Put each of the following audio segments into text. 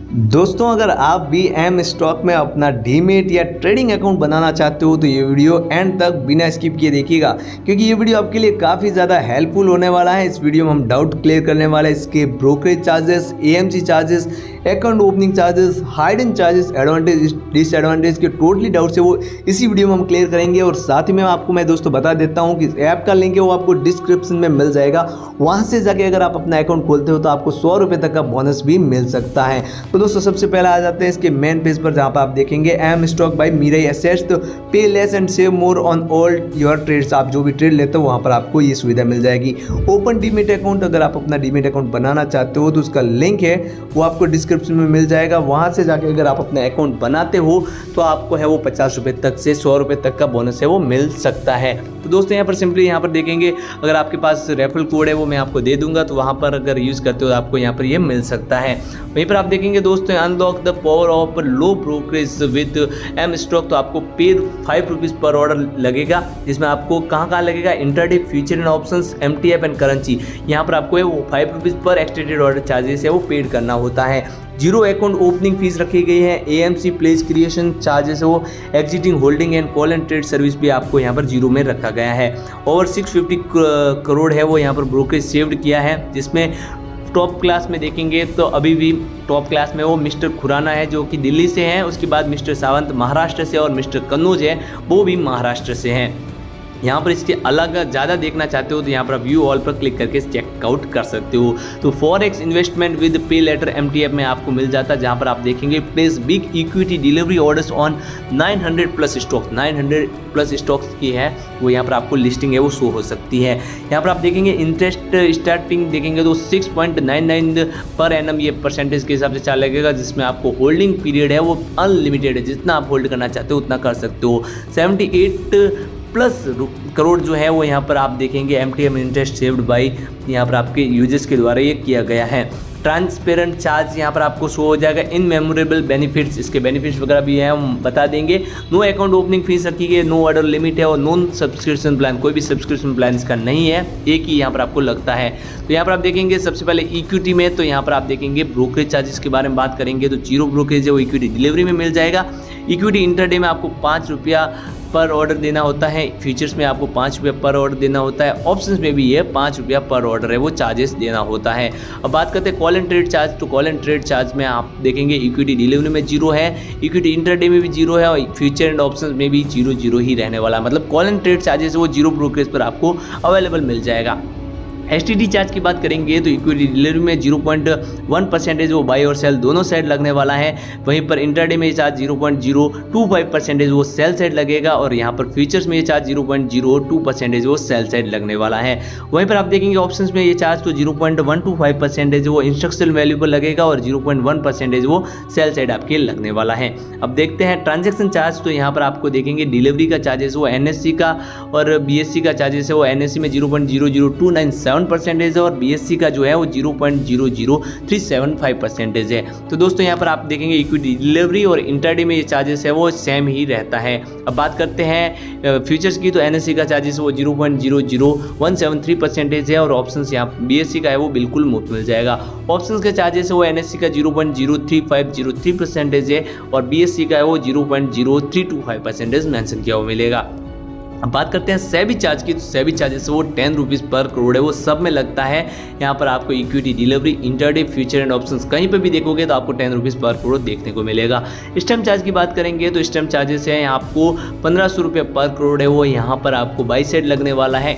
दोस्तों, अगर आप भी एम स्टॉक में अपना डीमेट या ट्रेडिंग अकाउंट बनाना चाहते हो तो ये वीडियो एंड तक बिना स्किप किए देखिएगा, क्योंकि ये वीडियो आपके लिए काफ़ी ज़्यादा हेल्पफुल होने वाला है। इस वीडियो में हम डाउट क्लियर करने वाले हैं इसके brokerage charges, AMC charges, account opening charges, hidden charges, advantage disadvantage के टोटली डाउट्स है वो इसी वीडियो में हम क्लियर करेंगे। और साथ ही में आपको मैं दोस्तों बता देता हूँ कि ऐप का लिंक है वो आपको डिस्क्रिप्शन में मिल जाएगा। वहाँ से जाके अगर आप अपना अकाउंट खोलते हो तो आपको 100 रुपये तक का बोनस भी मिल सकता है। तो दोस्तों सबसे पहले आ जाते हैं इसके मेन पेज पर, जहाँ पर आप देखेंगे M stock by Mirae assets, तो pay less and save more on all your trades. आप जो भी ट्रेड लेते हो वहाँ पर आपको ये सुविधा मिल जाएगी। ओपन डीमेट अकाउंट, अगर आप अपना डीमेट अकाउंट बनाना चाहते हो तो उसका लिंक है वो आपको डिस्क्रिप्शन में मिल जाएगा। वहाँ से जाके अगर आप अपना अकाउंट बनाते हो तो आपको है वो 50 रुपये तक से 100 रुपये तक का बोनस है वो मिल सकता है। तो दोस्तों यहाँ पर सिंपली यहाँ पर देखेंगे, अगर आपके पास रेफरल कोड है वो मैं आपको दे दूंगा, तो वहाँ पर अगर यूज़ करते हो तो आपको यहाँ पर ये मिल सकता है। वहीं पर आप देखेंगे दोस्तों, unlock the power of low brokerage with M stock, तो आपको पे 5 रुपीज़ पर ऑर्डर लगेगा, जिसमें आपको कहाँ लगेगा, intraday, future and options, MTF and currency. यहाँ पर आपको वो 5 रुपीज़ पर एक्सटेंडेड ऑर्डर चार्जेस है वो पेड करना होता है। जीरो अकाउंट ओपनिंग फीस रखी गई है। AMC प्लेस क्रिएशन चार्जेस है वो exiting holding and call and trade service भी आपको यहाँ पर जीरो में रखा गया है। ओवर 650 करोड़ है वो यहाँ पर ब्रोकरेज सेव्ड किया है, जिसमें टॉप क्लास में देखेंगे तो अभी भी टॉप क्लास में वो मिस्टर खुराना है जो कि दिल्ली से हैं, उसके बाद मिस्टर सावंत महाराष्ट्र से और मिस्टर कन्नौज है वो भी महाराष्ट्र से हैं। यहाँ पर इसके अलग ज़्यादा देखना चाहते हो तो यहाँ पर आप व्यू ऑल पर क्लिक करके चेकआउट कर सकते हो। तो फॉरेक्स इन्वेस्टमेंट विद पे लेटर MTF में आपको मिल जाता है, जहाँ पर आप देखेंगे place big equity delivery orders on 900 plus stock, 900 plus stocks की है वो यहाँ पर आपको लिस्टिंग है वो शो हो सकती है। यहाँ पर आप देखेंगे इंटरेस्ट स्टार्टिंग देखेंगे तो 6.99 पर एनम ये परसेंटेज के हिसाब से चार्ज लगेगा, जिसमें आपको होल्डिंग पीरियड है वो अनलिमिटेड है, जितना आप होल्ड करना चाहते हो उतना कर सकते हो। 78 प्लस करोड़ जो है वो यहाँ पर आप देखेंगे MTM इंटरेस्ट सेव्ड बाई यहाँ पर आपके यूजर्स के द्वारा ये किया गया है। ट्रांसपेरेंट चार्ज यहाँ पर आपको शो हो जाएगा। इन मेमोरेबल बेनिफिट्स, इसके बेनिफिट्स वगैरह भी हैं हम बता देंगे। नो अकाउंट ओपनिंग फीस रखी गई, नो ऑर्डर लिमिट है और नॉन सब्सक्रिप्शन प्लान, कोई भी सब्सक्रिप्शन प्लान इसका नहीं है, एक ही यहाँ पर आपको लगता है। तो यहाँ पर आप देखेंगे सबसे पहले इक्विटी में, तो यहाँ पर आप देखेंगे ब्रोकरेज चार्जेस के बारे में बात करेंगे तो जीरो ब्रोकरेज है वो इक्विटी डिलीवरी में मिल जाएगा। इक्विटी इंटरडे में आपको 5 रुपया पर ऑर्डर देना होता है, फ्यूचर्स में आपको 5 रुपये पर ऑर्डर देना होता है, ऑप्शंस में भी ये 5 रुपया पर ऑर्डर है वो चार्जेस देना होता है। अब बात करते हैं कॉल एंड ट्रेड चार्ज, तो कॉल एंड ट्रेड चार्ज में आप देखेंगे इक्विटी डिलीवरी में जीरो है, इक्विटी इंटरडे में भी जीरो है और फ्यूचर एंड ऑप्शंस में भी जीरो ही रहने वाला है। मतलब कॉल एंड ट्रेड चार्जेस वो जीरो ब्रोकरेज पर आपको अवेलेबल मिल जाएगा। STD चार्ज की बात करेंगे तो इक्विटी डिलीवरी में 0.1% वो बाई और सेल दोनों साइड लगने वाला है। वहीं पर इंटरडे में ये चार्ज 0.025% वो सेल साइड लगेगा और यहाँ पर फ्यूचर्स में ये चार्ज 0.02% वो सेल साइड लगने वाला है। वहीं पर आप देखेंगे ऑप्शंस में ये चार्ज तो 0.125% वो इंस्ट्रक्शनल वैल्यू पर लगेगा और 0.1% वो सेल साइड आपके लगने वाला है। अब देखते हैं ट्रांजेक्शन चार्ज, तो यहाँ पर आपको देखेंगे डिलीवरी का चार्जेस वो NSE का और BSE का चार्जेस है वो NSE में 0.00297% है और BSE का जो है वो 0.00375% है। तो दोस्तों यहाँ पर आप देखेंगे इक्विटी डिलीवरी और इंटरडे में ये चार्जेस है वो सेम ही रहता है। अब बात करते हैं फ्यूचर्स की, तो NSE का चार्जेस वो 0.00173% है और ऑप्शंस यहाँ BSE का है वो बिल्कुल मुफ्त मिल जाएगा। ऑप्शंस के चार्जेस है वो NSE का 0.03503% है और BSE का है वो 0.0325% मेंशन किया हुआ मिलेगा। अब बात करते हैं सेबी चार्ज की, तो सेबी चार्जेस वो 10 रुपीज़ पर करोड़ है वो सब में लगता है। यहाँ पर आपको equity delivery, intraday, future and options कहीं पे भी देखोगे तो आपको 10 रुपीज़ पर करोड़ देखने को मिलेगा। स्टैम्प चार्ज की बात करेंगे तो स्टैम्प चार्जेस है आपको 1500 रुपये पर करोड़ है वो यहाँ पर आपको बाई साइड लगने वाला है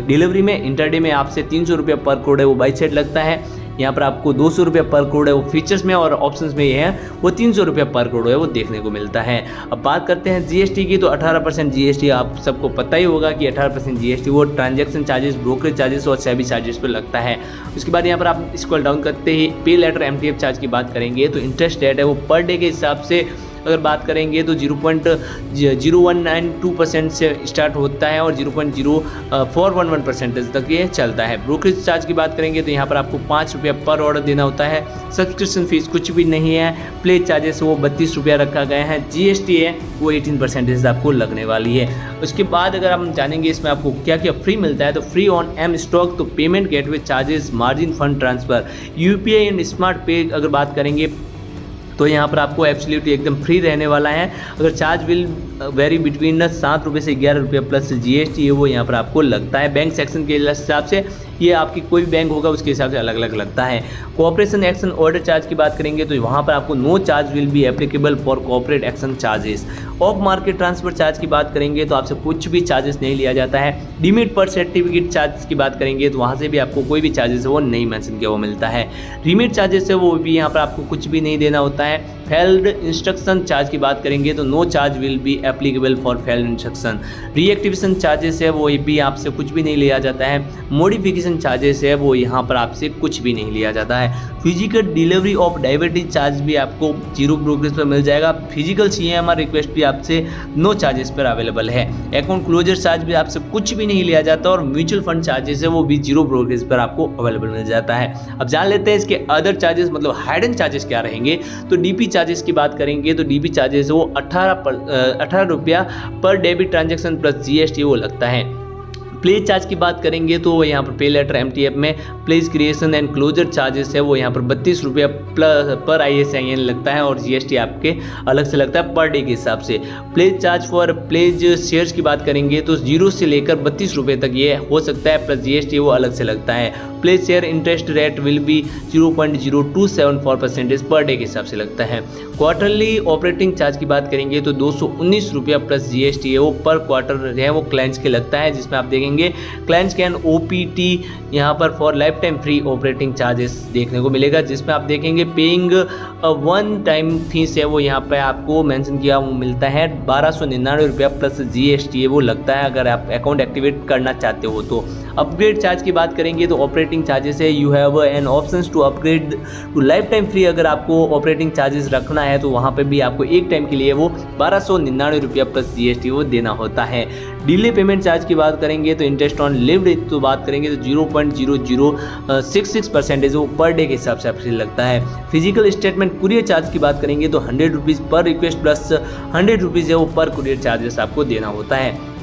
डिलीवरी में। इंटरडे में आपसे 300 रुपये पर करोड़ है वो बाई साइड लगता है। यहाँ पर आपको 200 रुपये पर करोड़ है वो फीचर्स में और ऑप्शंस में ये है वो 300 रुपये पर करोड़ है वो देखने को मिलता है। अब बात करते हैं GST की, तो 18% GST आप सबको पता ही होगा कि 18% GST वो ट्रांजैक्शन चार्जेस, ब्रोकरेज चार्जेस और सेबी चार्जेस पर लगता है। उसके बाद यहाँ पर आप स्क्रॉल डाउन करते ही पे लेटर MTF चार्ज की बात करेंगे तो इंटरेस्ट रेट है वो पर डे के हिसाब से अगर बात करेंगे तो 0.0192% से स्टार्ट होता है और 0.0411% तक ये चलता है। ब्रोकरेज चार्ज की बात करेंगे तो यहाँ पर आपको 5 रुपया पर ऑर्डर देना होता है। सब्सक्रिप्शन फीस कुछ भी नहीं है। प्ले चार्जेस वो 32 रुपया रखा गया है। GST है वो 18% आपको लगने वाली है। उसके बाद अगर हम जानेंगे इसमें आपको क्या क्या फ्री मिलता है, तो फ्री ऑन एम स्टॉक, तो payment gateway charges, margin fund transfer, UPI and smart पे अगर बात करेंगे तो यहाँ पर आपको एब्सोल्युटली एकदम फ्री रहने वाला है। अगर चार्ज विल वेरी बिटवीन 7 रुपये से 11 रुपये प्लस GST है वो यहाँ पर आपको लगता है। बैंक सेक्शन के हिसाब से ये आपकी कोई भी बैंक होगा उसके हिसाब से अलग अलग लगता है। कोऑपरेशन एक्शन ऑर्डर चार्ज की बात करेंगे तो वहाँ पर आपको no charge will be applicable for corporate action charges. Off market transfer charge की बात करेंगे तो आपसे कुछ भी चार्जेस नहीं लिया जाता है। डिमिट पर सर्टिफिकेट चार्ज की बात करेंगे तो वहाँ से भी आपको कोई भी चार्जेस है वो नहीं मेंशन किया वो मिलता है। रिमिट चार्जेस है वो भी यहाँ पर आपको कुछ भी नहीं देना होता है। फेल्ड इंस्ट्रक्शन चार्ज की बात करेंगे तो no charge will be applicable for failed instruction. Reactivation charges है वो भी आपसे कुछ भी नहीं लिया जाता है। मॉडिफिकेशन चार्जेस है वो यहाँ पर आपसे कुछ भी नहीं लिया जाता है। Physical delivery of diabetes charge भी आपको 0 ब्रोकरेज पर मिल जाएगा। फिजिकल CMR रिक्वेस्ट भी आपसे नो चार्जेस पर अवेलेबल है। अकाउंट क्लोजर चार्ज भी आपसे कुछ भी नहीं लिया जाता और म्यूचुअल फंड चार्जेस है वो भी 0 ब्रोकरेज पर आपको अवेलेबल मिल जाता है। अब जान लेते हैं इसके अदर चार्जेस मतलब हाइडन चार्जेस क्या रहेंगे। तो DP चार्जेस की बात करेंगे तो DP चार्जेस वो 18 रुपया पर डेबिट ट्रांजैक्शन प्लस GST वो लगता है। प्लेज चार्ज की बात करेंगे तो यहाँ पर पे लेटर MTF में pledge creation and closure charges है वो यहाँ पर 32 रुपया पर ISIN लगता है और GST आपके अलग से लगता है पर डे के हिसाब से। Pledge charge for pledge shares की बात करेंगे तो 0 से लेकर 32 रुपये तक ये हो सकता है प्लस GST वो अलग से लगता है। Pledge share interest rate will be 0.0274% per day के हिसाब से लगता है। क्वार्टरली ऑपरेटिंग चार्ज की बात करेंगे तो 219 रुपया प्लस GST है वो पर क्वार्टर है वो क्लाइंट्स के लगता है, जिसमें आप देखेंगे क्लाइंट्स कैन OPT यहाँ पर for life time free operating charges देखने को मिलेगा, जिसमें आप देखेंगे पेइंग वन टाइम फीस है वो यहाँ पे आपको मेंशन किया वो मिलता है 1299 रुपया प्लस GST है वो लगता है अगर आप अकाउंट एक्टिवेट करना चाहते हो तो। अपग्रेड चार्ज की बात करेंगे तो ऑपरेटिंग चार्जेस है you have an options to upgrade to life time free. अगर आपको ऑपरेटिंग चार्जेस रखना है तो वहाँ पे भी आपको एक टाइम के लिए वो 1299 रुपया प्लस GST वो देना होता है। डिले पेमेंट चार्ज की बात करेंगे तो इंटरेस्ट ऑन लिव्ड तो बात करेंगे तो 0.0066% वो पर डे के हिसाब से आपसे लगता है। फिजिकल स्टेटमेंट कुरियर चार्ज की बात करेंगे तो 100 रुपीज़ पर रिक्वेस्ट प्लस 100 रुपीज़ है वो पर कुरियर चार्जेस आपको देना होता है।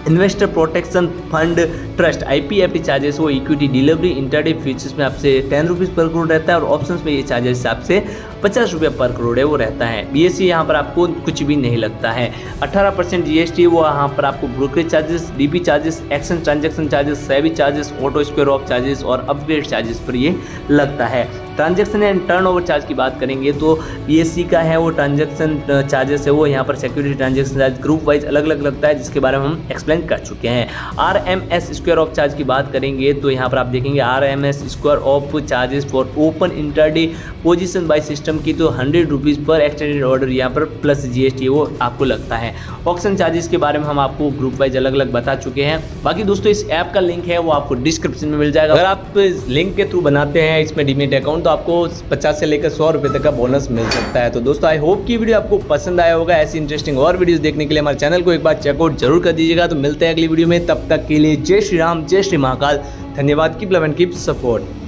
Investor protection fund trust IPFT charges वो इक्विटी डिलीवरी इंटरडे फ्यूचर्स में आपसे 10 रुपीज़ पर करोड़ रहता है और ऑप्शंस में ये चार्जेस आपसे 50 रुपये पर करोड़ है वो रहता है। BSE यहाँ पर आपको कुछ भी नहीं लगता है। 18% GST वो यहाँ पर आपको brokerage charges, DP charges, action transaction charges, SEBI charges, auto square of charges और अपग्रेड चार्जेस पर ये लगता है। ट्रांजैक्शन एंड टर्नओवर चार्ज की बात करेंगे तो BSE का है वो ट्रांजैक्शन चार्जेस है वो यहाँ पर security transaction charge group wise अलग अलग लगता है, जिसके बारे में हम एक्सप्लेन कर चुके हैं। RMS स्क्वायर ऑफ चार्ज की बात करेंगे तो यहाँ पर आप देखेंगे RMS square of charges for open intraday position by system की तो 100 रुपीज़ पर एक्सटेंडेड ऑर्डर यहाँ पर प्लस GST वो आपको लगता है। ऑक्शन चार्जेस के बारे में हम आपको ग्रुप वाइज अलग अलग बता चुके हैं। बाकी दोस्तों इस ऐप का लिंक है वो आपको डिस्क्रिप्शन में मिल जाएगा। अगर आप इस लिंक के थ्रू बनाते हैं इसमें डीमेट अकाउंट तो आपको 50 से लेकर 100 रुपये तक का बोनस मिल सकता है। तो दोस्तों आई होप की वीडियो आपको पसंद आया होगा। ऐसी इंटरेस्टिंग और वीडियोस देखने के लिए हमारे चैनल को एक बार चेकआउट जरूर कर दीजिएगा। तो मिलते हैं अगली वीडियो में, तब तक के लिए जय श्री राम, जय श्री महाकाल। धन्यवाद। Keep love and keep support.